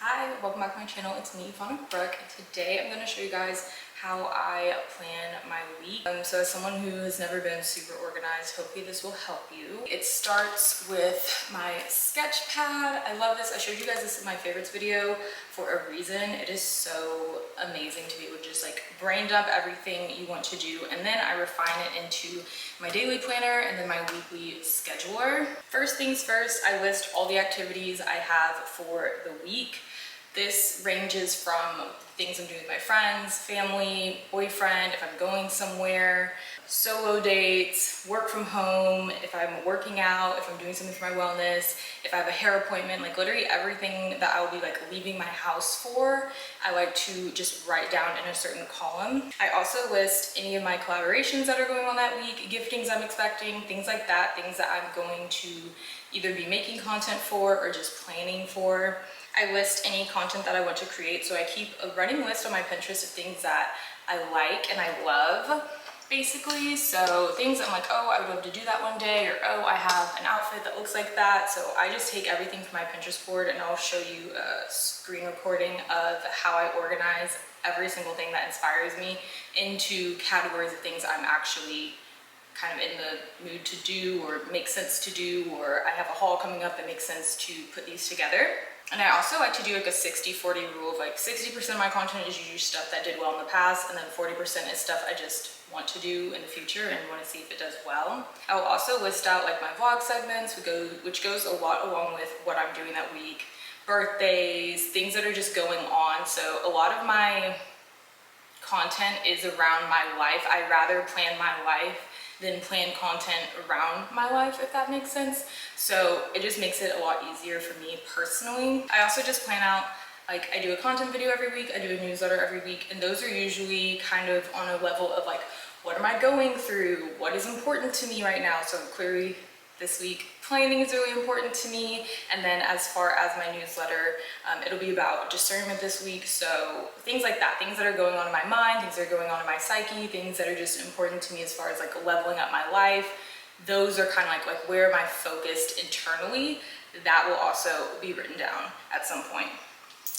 Hi, welcome back to my channel. It's me, Yvannagilliam, and today I'm going to show you guys how I plan my week. So as someone who has never been super organized, hopefully this will help you. It starts with my sketch pad. I love this. I showed you guys this in my favorites video for a reason. It is so amazing to be able to just like brain dump everything you want to do, and then I refine it into my daily planner and then my weekly scheduler. First things first, I list all the activities I have for the week. This ranges from things I'm doing with my friends, family, boyfriend, if I'm going somewhere, solo dates, work from home, if I'm working out, if I'm doing something for my wellness, if I have a hair appointment, like literally everything that I'll be like leaving my house for, I like to just write down in a certain column. I also list any of my collaborations that are going on that week, giftings I'm expecting, things like that, things that I'm going to either be making content for or just planning for. I list any content that I want to create, so I keep a running list on my Pinterest of things that I like and I love, basically. So things I'm like, oh, I would love to do that one day, or oh, I have an outfit that looks like that. So I just take everything from my Pinterest board and I'll show you a screen recording of how I organize every single thing that inspires me into categories of things I'm actually kind of in the mood to do or makes sense to do, or I have a haul coming up that makes sense to put these together. And I also like to do like a 60-40 rule of like 60% of my content is usually stuff that did well in the past, and then 40% is stuff I just want to do in the future and want to see if it does well. I will also list out like my vlog segments, which goes a lot along with what I'm doing that week. Birthdays, things that are just going on. So a lot of my content is around my life. I rather plan my life than plan content around my life, if that makes sense. So it just makes it a lot easier for me personally. I also just plan out, like I do a content video every week, I do a newsletter every week, and those are usually kind of on a level of like, what am I going through? What is important to me right now? So clearly this week, planning is really important to me. And then as far as my newsletter, it'll be about discernment this week. So things like that, things that are going on in my mind, things that are going on in my psyche, things that are just important to me as far as like leveling up my life. Those are kind of like where am I focused internally. That will also be written down at some point.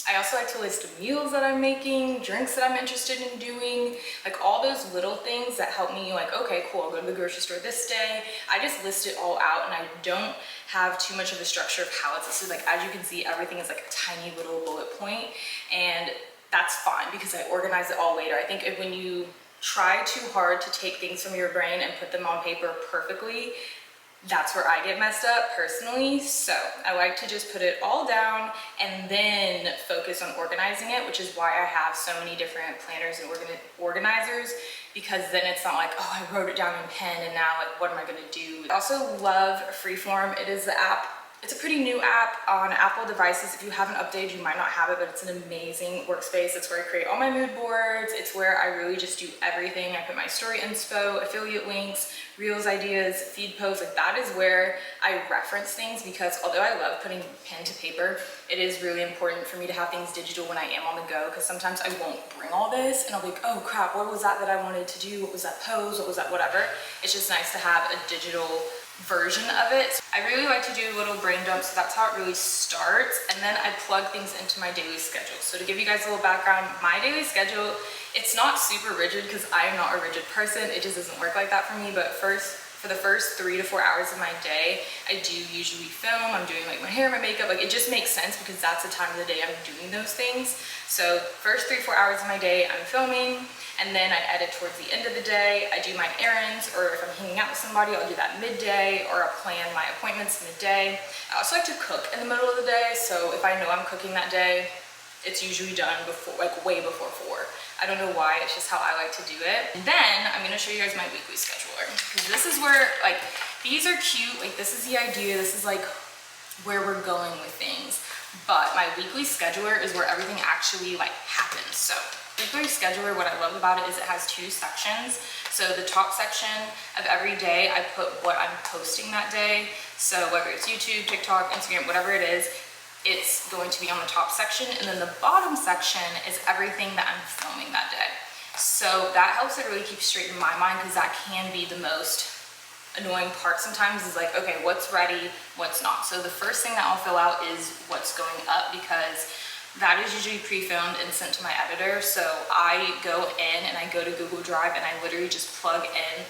I also like to list meals that I'm making, drinks that I'm interested in doing, like all those little things that help me like, okay, cool, I'll go to the grocery store this day. I just list it all out, and I don't have too much of a structure of how it's listed. Like as you can see, everything is like a tiny little bullet point, and that's fine because I organize it all later. I think when you try too hard to take things from your brain and put them on paper perfectly, that's where I get messed up personally. So I like to just put it all down and then focus on organizing it, which is why I have so many different planners and organizers, because then it's not like, oh, I wrote it down in pen and now like, what am I gonna do? I also love Freeform. It is the app. It's a pretty new app on Apple devices. If you haven't updated, you might not have it, but it's an amazing workspace. It's where I create all my mood boards. It's where I really just do everything. I put my story inspo, affiliate links, reels ideas, feed posts. Like that is where I reference things, because although I love putting pen to paper, it is really important for me to have things digital when I am on the go, because sometimes I won't bring all this and I'll be like, oh crap, what was that I wanted to do? What was that pose? What was that whatever? It's just nice to have a digital version of it. So I really like to do a little brain dump, so that's how it really starts, and then I plug things into my daily schedule. So to give you guys a little background, my daily schedule, it's not super rigid because I am not a rigid person. It just doesn't work like that for me. But for the first 3 to 4 hours of my day, I do usually film. I'm doing like my hair, my makeup, like it just makes sense because that's the time of the day I'm doing those things. So first 3 to 4 hours of my day I'm filming, and then I edit towards the end of the day. I do my errands, or if I'm hanging out with somebody, I'll do that midday, or I'll plan my appointments midday. I also like to cook in the middle of the day, so if I know I'm cooking that day, it's usually done before, like way before 4. I don't know why, it's just how I like to do it. And then I'm gonna show you guys my weekly scheduler, because this is where, like, these are cute, like this is the idea, this is like where we're going with things. But my weekly scheduler is where everything actually like happens. So weekly scheduler, what I love about it is it has 2 sections. So the top section of every day, I put what I'm posting that day. So whether it's YouTube, TikTok, Instagram, whatever it is, it's going to be on the top section. And then the bottom section is everything that I'm filming that day. So that helps it really keep straight in my mind, because that can be the most annoying part sometimes, is like, okay, what's ready, what's not. So the first thing that I'll fill out is what's going up, because that is usually pre-filmed and sent to my editor. So I go in and I go to Google Drive and I literally just plug in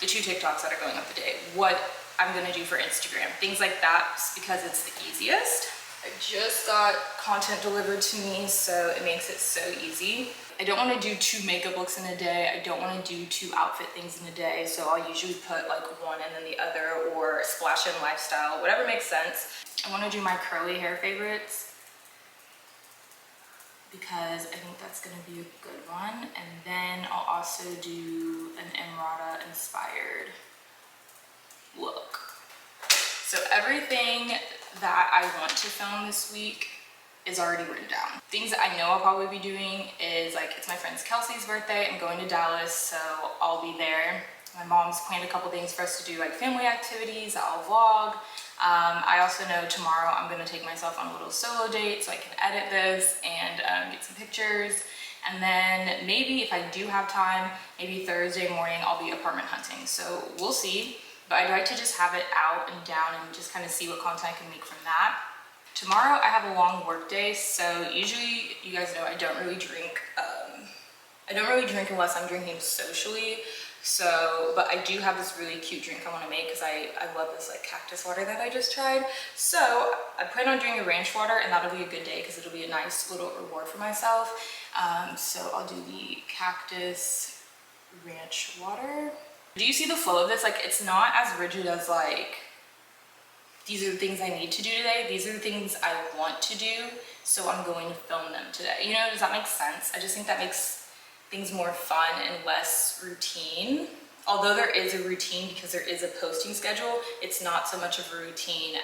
the 2 TikToks that are going up today, what I'm gonna do for Instagram, things like that, because it's the easiest. I just got content delivered to me, so it makes it so easy. I don't want to do 2 makeup looks in a day. I don't want to do 2 outfit things in a day, so I'll usually put like one and then the other, or splash in lifestyle, whatever makes sense. I want to do my curly hair favorites because I think that's going to be a good one. And then I'll also do an Emirata inspired look. So everything that I want to film this week is already written down. Things that I know I'll probably be doing is like, it's my friend Kelsey's birthday. I'm going to Dallas, so I'll be there. My mom's planned a couple things for us to do, like family activities. I'll vlog. I also know tomorrow I'm gonna take myself on a little solo date so I can edit this and get some pictures. And then maybe if I do have time, maybe Thursday morning I'll be apartment hunting. So we'll see. But I'd like to just have it out and down and just kind of see what content I can make from that. Tomorrow I have a long work day, so usually, you guys know, I don't really drink. I don't really drink unless I'm drinking socially. So, but I do have this really cute drink I want to make because I love this like cactus water that I just tried. So I plan on doing a ranch water, and that'll be a good day because it'll be a nice little reward for myself. So I'll do the cactus ranch water. Do you see the flow of this? Like, it's not as rigid as like, these are the things I need to do today. These are the things I want to do, so I'm going to film them today. You know, does that make sense? I just think that makes things more fun and less routine. Although there is a routine because there is a posting schedule, it's not so much of a routine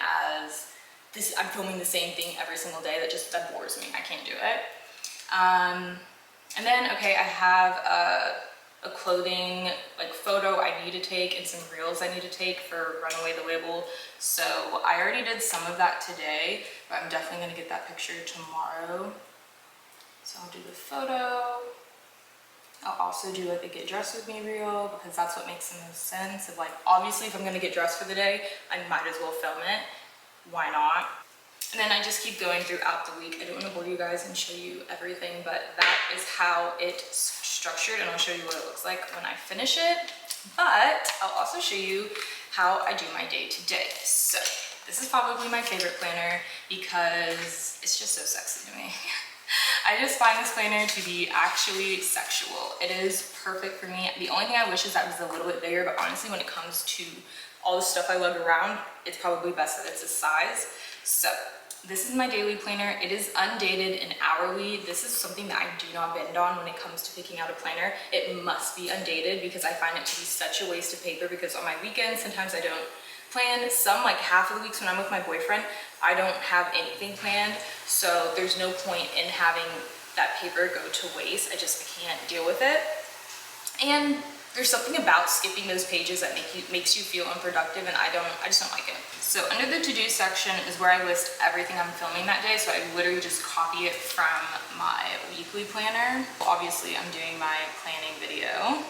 as this. I'm filming the same thing every single day. That bores me. I can't do it. And then, okay, I have a clothing like photo I need to take and some reels I need to take for Runaway the Label. So I already did some of that today, but I'm definitely gonna get that picture tomorrow. So I'll do the photo. I'll also do like a get dressed with me reel because that's what makes the most sense. Of like, obviously if I'm gonna get dressed for the day, I might as well film it. Why not? And then I just keep going throughout the week. I don't want to bore you guys and show you everything, but that is how it's structured, and I'll show you what it looks like when I finish it. But I'll also show you how I do my day to day. So this is probably my favorite planner because it's just so sexy to me. I just find this planner to be actually sexual. It is perfect for me. The only thing I wish is that it was a little bit bigger, but honestly, when it comes to all the stuff I lug around, it's probably best that it's a size. So this is my daily planner. It is undated and hourly. This is something that I do not bend on when it comes to picking out a planner. It must be undated because I find it to be such a waste of paper, because on my weekends, sometimes I don't plan. Some, like half of the weeks when I'm with my boyfriend, I don't have anything planned. So there's no point in having that paper go to waste. I can't deal with it. And there's something about skipping those pages that makes you feel unproductive, and I just don't like it. So under the to-do section is where I list everything I'm filming that day. So I literally just copy it from my weekly planner. Obviously, I'm doing my planning video,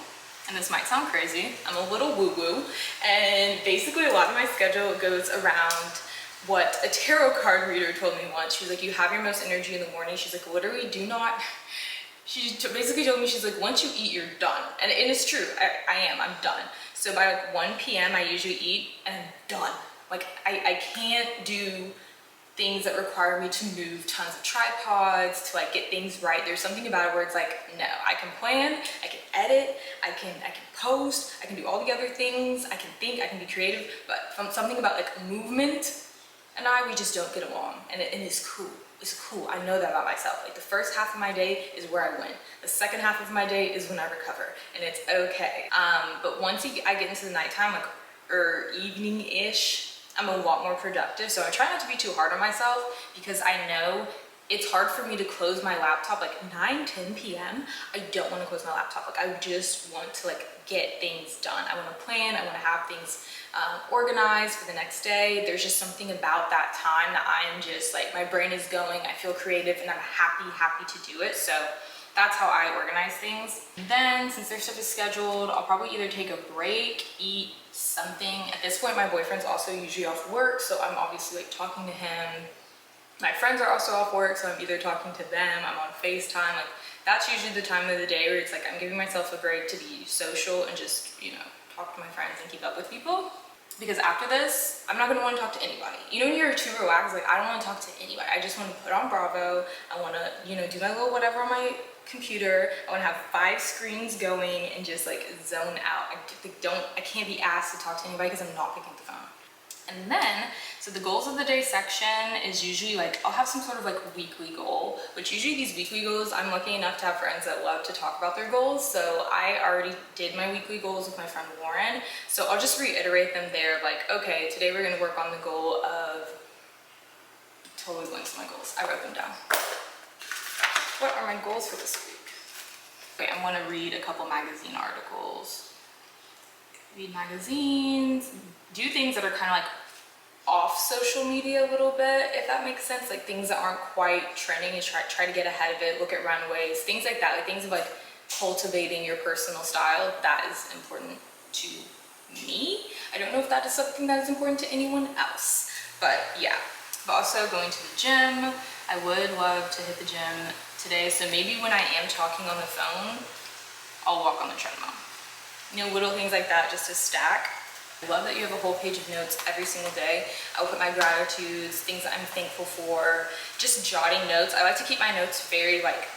and this might sound crazy. I'm a little woo-woo, and basically a lot of my schedule goes around what a tarot card reader told me once. She was like, you have your most energy in the morning. She's like, literally do not. She basically told me, she's like, once you eat, you're done. And it's true, I'm done. So by like 1 p.m. I usually eat and I'm done. Like I can't do things that require me to move tons of tripods to like get things right. There's something about it where it's like, no, I can plan, I can edit, I can post, I can do all the other things, I can think, I can be creative, but from something about like movement and we just don't get along, and it's cool. It's cool. I know that about myself. Like the first half of my day is where I win. The second half of my day is when I recover, and it's okay. But once I get into the nighttime, like or evening-ish, I'm a lot more productive. So I try not to be too hard on myself because I know it's hard for me to close my laptop like 9-10 p.m. I don't want to close my laptop. Like I just want to like get things done. I want to plan. I want to have things organized for the next day. There's just something about that time that I am just like, my brain is going, I feel creative, and I'm happy to do it. So that's how I organize things. And then since their stuff is scheduled, I'll probably either take a break, eat something. At this point, my boyfriend's also usually off work, so I'm obviously like talking to him, My friends are also off work, so I'm either talking to them, I'm on FaceTime. Like, that's usually the time of the day where it's like I'm giving myself a break to be social and just, you know, talk to my friends and keep up with people. Because after this, I'm not gonna wanna talk to anybody. You know when you're too relaxed, like I don't wanna talk to anybody. I just wanna put on Bravo. I wanna, you know, do my little whatever on my computer. I wanna have 5 screens going and just like zone out. I can't be asked to talk to anybody because I'm not picking up the phone. And then, so the goals of the day section is usually like, I'll have some sort of like weekly goal, which usually these weekly goals, I'm lucky enough to have friends that love to talk about their goals. So I already did my weekly goals with my friend Lauren. So I'll just reiterate them there, like, okay, today we're gonna work on the goal of, totally blanks my goals. I wrote them down. What are my goals for this week? Okay, I wanna read a couple magazine articles. Read magazines, do things that are kind of like off social media a little bit, if that makes sense, like things that aren't quite trending, and try to get ahead of it, look at runways, things like that, like things of like cultivating your personal style. That is important to me. I don't know if that is something that is important to anyone else, but yeah. But also going to the gym. I would love to hit the gym today, so maybe when I am talking on the phone, I'll walk on the treadmill. You know, little things like that just to stack. I love that you have a whole page of notes every single day. I'll put my gratitudes, things that I'm thankful for, just jotting notes. I like to keep my notes very like,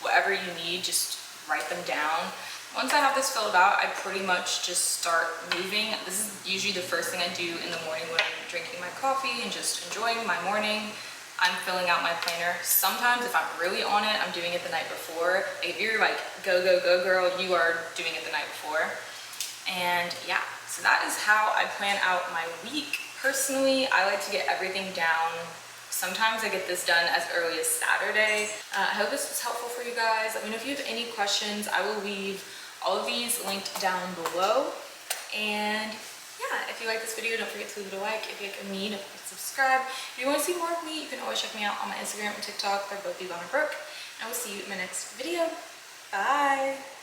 whatever you need, just write them down. Once I have this filled out, I pretty much just start moving. This is usually the first thing I do in the morning when I'm drinking my coffee and just enjoying my morning. I'm filling out my planner. Sometimes if I'm really on it, I'm doing it the night before. Like if you're like, go, go, go girl, you are doing it the night before. And yeah, so that is how I plan out my week. Personally, I like to get everything down. Sometimes I get this done as early as Saturday. I hope this was helpful for you guys. Let me know if you have any questions. I will leave all of these linked down below. And yeah, if you like this video, don't forget to leave it a like. If you like me, don't forget to subscribe. If you want to see more of me, you can always check me out on my Instagram and TikTok. They're both yvannagilliam. And I will see you in my next video. Bye!